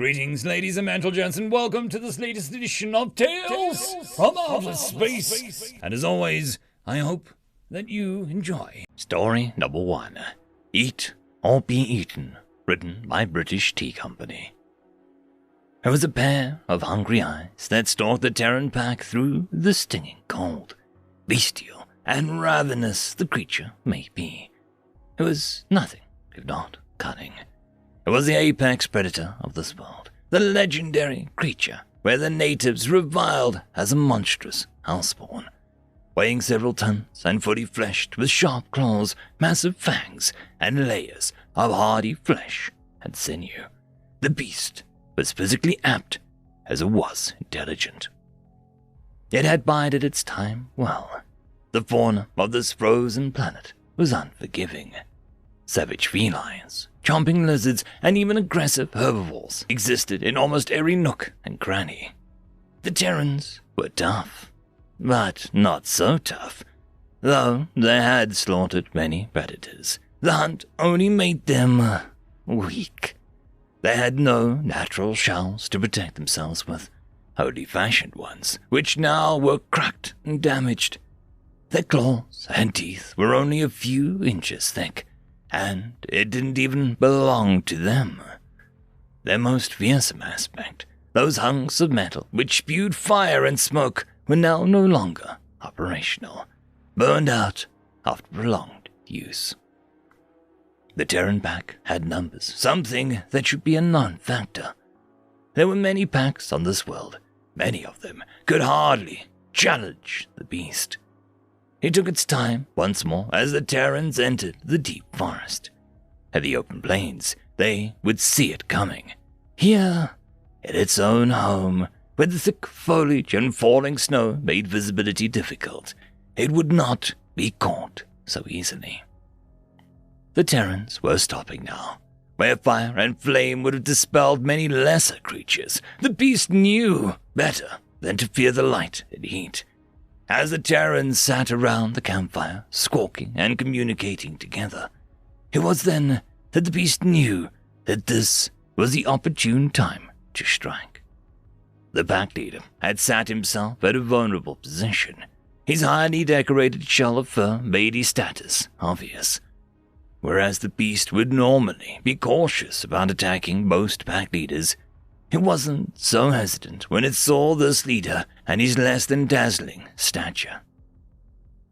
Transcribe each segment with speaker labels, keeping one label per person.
Speaker 1: Greetings, ladies and gentlemen, and welcome to this latest edition of Tales from Outer Space. And as always, I hope that you enjoy.
Speaker 2: Story number 1. Eat or Be Eaten, written by British Tea Company. There was a pair of hungry eyes that stalked the Terran pack through the stinging cold. Bestial and ravenous the creature may be, it was nothing if not cunning. It was the apex predator of this world, the legendary creature where the natives reviled as a monstrous hellspawn. Weighing several tons and fully fleshed with sharp claws, massive fangs, and layers of hardy flesh and sinew, the beast was physically apt as it was intelligent. It had bided its time well. The fauna of this frozen planet was unforgiving. Savage felines, chomping lizards, and even aggressive herbivores existed in almost every nook and cranny. The Terrans were tough, but not so tough. Though they had slaughtered many predators, the hunt only made them weak. They had no natural shells to protect themselves with, only fashioned ones, which now were cracked and damaged. Their claws and teeth were only a few inches thick, and it didn't even belong to them. Their most fearsome aspect, those hunks of metal which spewed fire and smoke, were now no longer operational, burned out after prolonged use. The Terran pack had numbers, something that should be a non-factor. There were many packs on this world. Many of them could hardly challenge the beast. It took its time once more as the Terrans entered the deep forest. At the open plains, they would see it coming. Here, in its own home, where the thick foliage and falling snow made visibility difficult, it would not be caught so easily. The Terrans were stopping now. Where fire and flame would have dispelled many lesser creatures, the beast knew better than to fear the light and heat. As the Terrans sat around the campfire, squawking and communicating together, it was then that the beast knew that this was the opportune time to strike. The pack leader had sat himself at a vulnerable position. His highly decorated shell of fur made his status obvious. Whereas the beast would normally be cautious about attacking most pack leaders, it wasn't so hesitant when it saw this leader and his less than dazzling stature.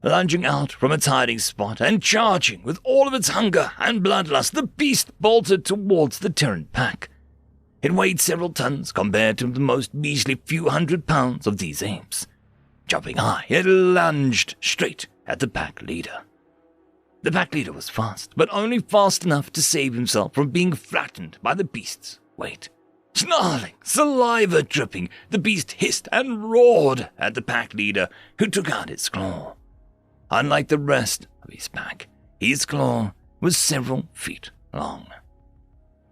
Speaker 2: Lunging out from its hiding spot and charging with all of its hunger and bloodlust, the beast bolted towards the Terran pack. It weighed several tons compared to the most measly few hundred pounds of these apes. Jumping high, it lunged straight at the pack leader. The pack leader was fast, but only fast enough to save himself from being flattened by the beast's weight. Snarling, saliva dripping, the beast hissed and roared at the pack leader, who took out its claw. Unlike the rest of his pack, his claw was several feet long.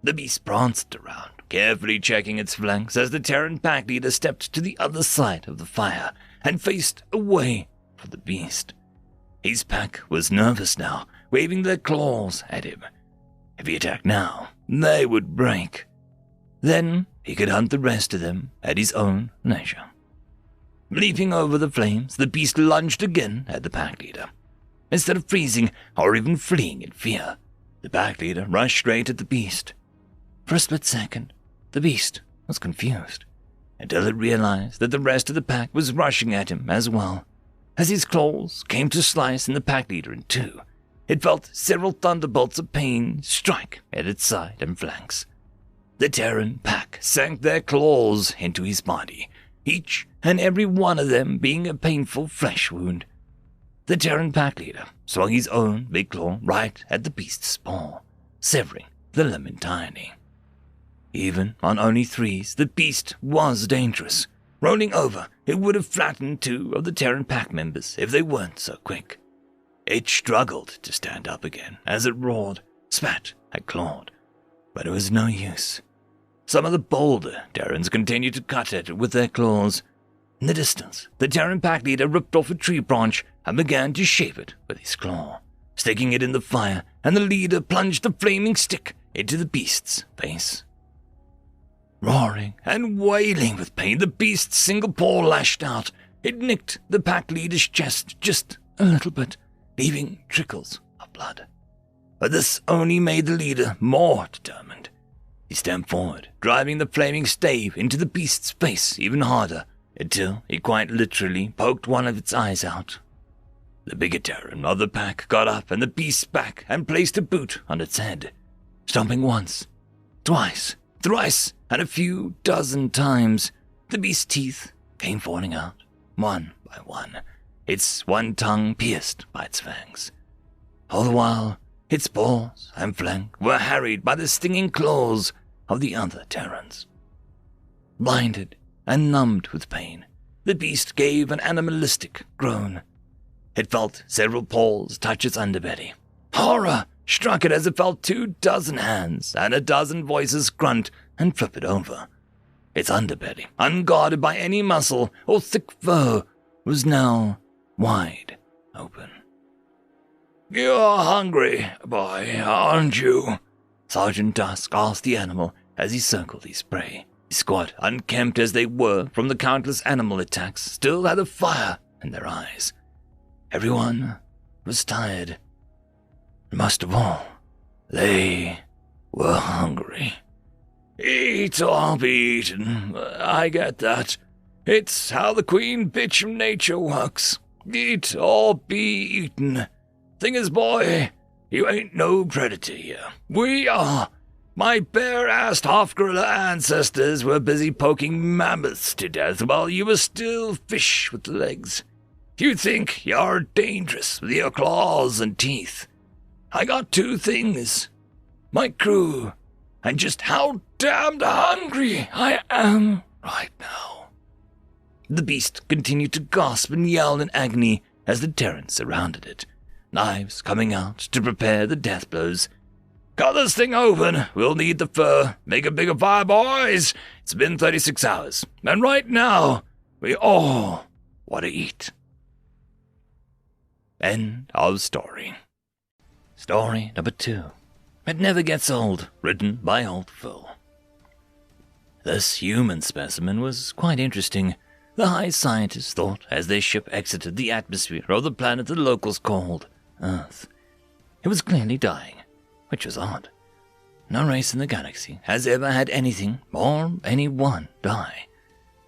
Speaker 2: The beast pranced around, carefully checking its flanks as the Terran pack leader stepped to the other side of the fire and faced away from the beast. His pack was nervous now, waving their claws at him. If he attacked now, they would break. Then he could hunt the rest of them at his own leisure. Leaping over the flames, the beast lunged again at the pack leader. Instead of freezing or even fleeing in fear, the pack leader rushed straight at the beast. For a split second, the beast was confused, until it realized that the rest of the pack was rushing at him as well. As his claws came to slice the pack leader in two, it felt several thunderbolts of pain strike at its side and flanks. The Terran pack sank their claws into his body, each and every one of them being a painful flesh wound. The Terran pack leader swung his own big claw right at the beast's paw, severing the limb entirely. Even on only threes, the beast was dangerous. Rolling over, it would have flattened two of the Terran pack members if they weren't so quick. It struggled to stand up again as it roared, spat, and clawed, but it was no use. Some of the bolder Terrans continued to cut at it with their claws. In the distance, the Terran pack leader ripped off a tree branch and began to shape it with his claw, sticking it in the fire, and the leader plunged the flaming stick into the beast's face. Roaring and wailing with pain, the beast's single paw lashed out. It nicked the pack leader's chest just a little bit, leaving trickles of blood. But this only made the leader more determined. He stamped forward, driving the flaming stave into the beast's face even harder, until he quite literally poked one of its eyes out. The bigger Terran of the pack got up and the beast's back and placed a boot on its head, stomping once, twice, thrice, and a few dozen times. The beast's teeth came falling out, one by one, its one tongue pierced by its fangs. All the while, its paws and flank were harried by the stinging claws of the other Terrans. Blinded and numbed with pain, the beast gave an animalistic groan. It felt several paws touch its underbelly. Horror struck it as it felt 24 hands and a dozen voices grunt and flip it over. Its underbelly, unguarded by any muscle or thick fur, was now wide open. "You're hungry, boy, aren't you?" Sergeant Dusk asked the animal as he circled his prey. His squad, unkempt as they were from the countless animal attacks, still had a fire in their eyes. Everyone was tired. Most of all, they were hungry. "Eat or be eaten, I get that. It's how the queen bitch of nature works. Eat or be eaten. Thing is, boy, you ain't no predator here. We are. My bare-assed half-gorilla ancestors were busy poking mammoths to death while you were still fish with legs. You think you're dangerous with your claws and teeth. I got two things. My crew, and just how damned hungry I am right now." The beast continued to gasp and yell in agony as the Terrans surrounded it, knives coming out to prepare the death blows. "Cut this thing open. We'll need the fur. Make a bigger fire, boys. It's been 36 hours, and right now, we all want to eat." End of story. Story number 2. It Never Gets Old, written by Old Phil. This human specimen was quite interesting. The high scientists thought as their ship exited the atmosphere of the planet the locals called Earth. It was clearly dying, which was odd. No race in the galaxy has ever had anything or anyone die.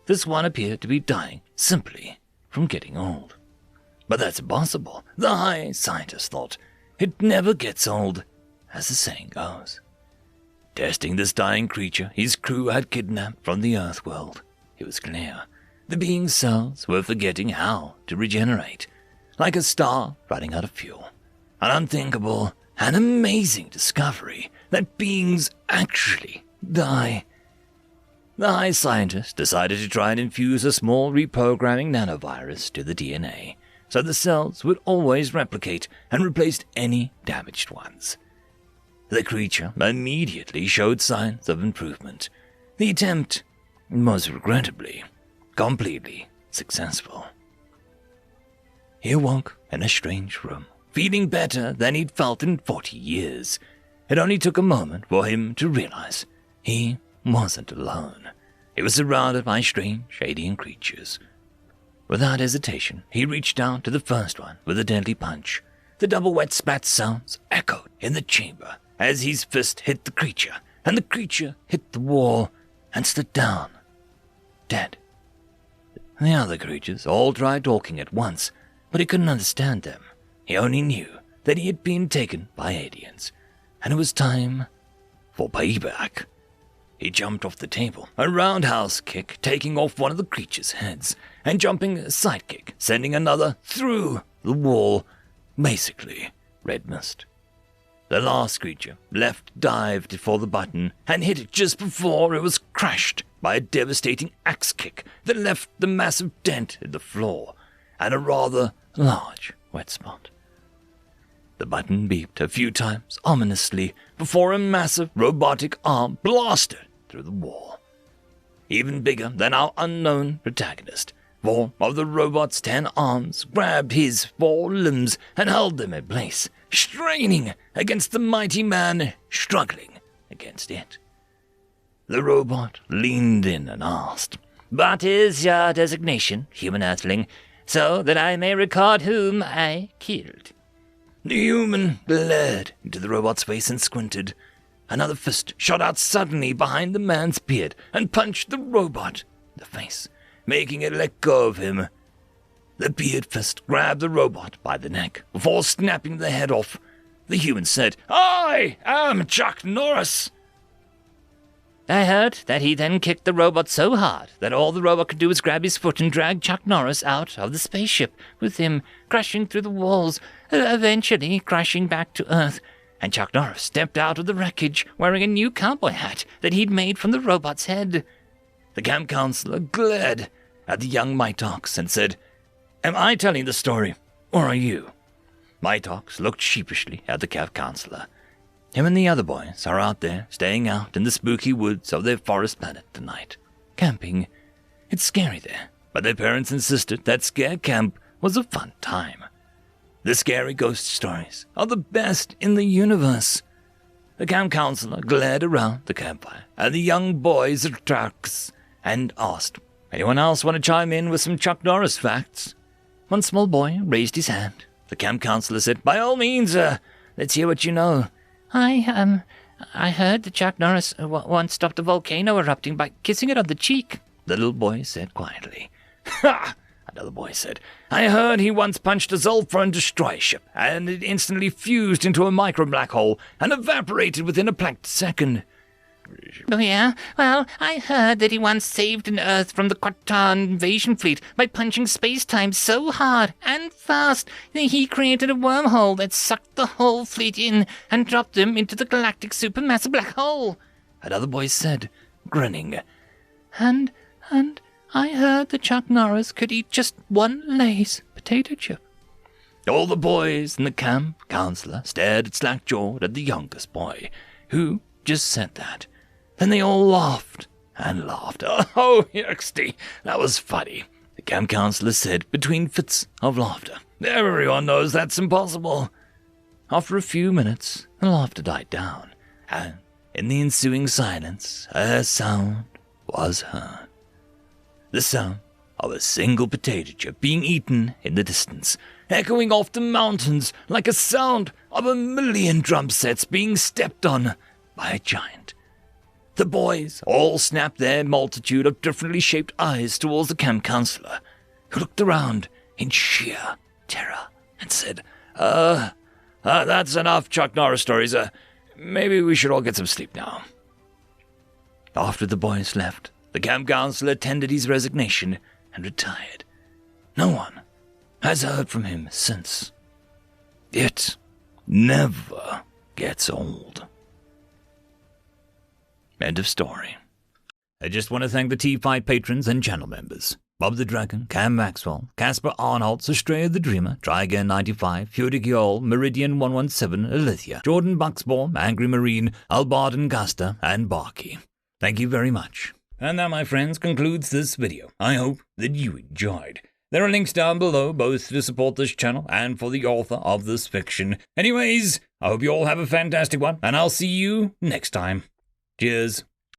Speaker 2: This one appeared to be dying simply from getting old. But that's impossible, the high scientist thought. It never gets old, as the saying goes. Testing this dying creature his crew had kidnapped from the Earth world, it was clear the being's cells were forgetting how to regenerate, like a star running out of fuel. An unthinkable and amazing discovery that beings actually die. The high scientist decided to try and infuse a small reprogramming nanovirus to the DNA, so the cells would always replicate and replace any damaged ones. The creature immediately showed signs of improvement. The attempt was regrettably completely successful. He awoke in a strange room, feeling better than he'd felt in 40 years. It only took a moment for him to realize he wasn't alone. He was surrounded by strange alien creatures. Without hesitation, he reached out to the first one with a deadly punch. The double wet spat sounds echoed in the chamber as his fist hit the creature, and the creature hit the wall and slid down, dead. The other creatures all tried talking at once, but he couldn't understand them. He only knew that he had been taken by aliens, and it was time for payback. He jumped off the table, a roundhouse kick taking off one of the creature's heads, and jumping a sidekick, sending another through the wall, basically red mist. The last creature left dived for the button and hit it just before it was crushed by a devastating axe kick that left the massive dent in the floor and a rather large wet spot. The button beeped a few times ominously before a massive robotic arm blasted through the wall. Even bigger than our unknown protagonist, 4 of the robot's 10 arms grabbed his 4 limbs and held them in place, straining against the mighty man struggling against it. The robot leaned in and asked, "What is your designation, human earthling, so that I may record whom I killed?" The human glared into the robot's face and squinted. Another fist shot out suddenly behind the man's beard and punched the robot in the face, making it let go of him. The beard fist grabbed the robot by the neck before snapping the head off. The human said, "I am Chuck Norris." I heard that he then kicked the robot so hard that all the robot could do was grab his foot and drag Chuck Norris out of the spaceship, with him crashing through the walls, eventually crashing back to Earth. And Chuck Norris stepped out of the wreckage wearing a new cowboy hat that he'd made from the robot's head. The camp counselor glared at the young Mitox and said, "Am I telling the story, or are you?" Mitox looked sheepishly at the camp counselor. Him and the other boys are out there, staying out in the spooky woods of their forest planet tonight, camping. It's scary there, but their parents insisted that scare camp was a fun time. The scary ghost stories are the best in the universe. The camp counselor glared around the campfire at the young boys' tracks and asked, "Anyone else want to chime in with some Chuck Norris facts?" One small boy raised his hand. The camp counselor said, "By all means, let's hear what you know." I heard that Chuck Norris once stopped a volcano erupting by kissing it on the cheek," the little boy said quietly. "Ha!" Another boy said, "I heard he once punched a Zolfron destroyer ship, and it instantly fused into a micro-black hole and evaporated within a planked second." "Oh yeah? Well, I heard that he once saved an Earth from the Quatan invasion fleet by punching space-time so hard and fast that he created a wormhole that sucked the whole fleet in and dropped them into the galactic supermassive black hole," another boy said, grinning. And I heard that Chuck Norris could eat just one Lay's potato chip." All the boys in the camp counselor stared at slack-jawed at the youngest boy, who just said that. Then they all laughed and laughed. "Oh, Yuxty, that was funny," the camp counselor said between fits of laughter. "Everyone knows that's impossible." After a few minutes, the laughter died down, and in the ensuing silence, a sound was heard. The sound of a single potato chip being eaten in the distance, echoing off the mountains like a sound of 1,000,000 drum sets being stepped on by a giant. The boys all snapped their multitude of differently shaped eyes towards the camp counselor, who looked around in sheer terror and said, That's enough Chuck Norris stories. Maybe we should all get some sleep now." After the boys left, the camp counselor tendered his resignation and retired. No one has heard from him since. It never gets old. End of story. I just want to thank the T5 patrons and channel members. Bob the Dragon, Cam Maxwell, Casper Arnholtz, Estrella the Dreamer, Tryagain95, Furigiol, Meridian117, Alithia, Jordan Bucksbaum, Angry Marine, Albarden Gusta, and Barkey. Thank you very much. And that, my friends, concludes this video. I hope that you enjoyed. There are links down below, both to support this channel and for the author of this fiction. Anyways, I hope you all have a fantastic one, and I'll see you next time. Cheers.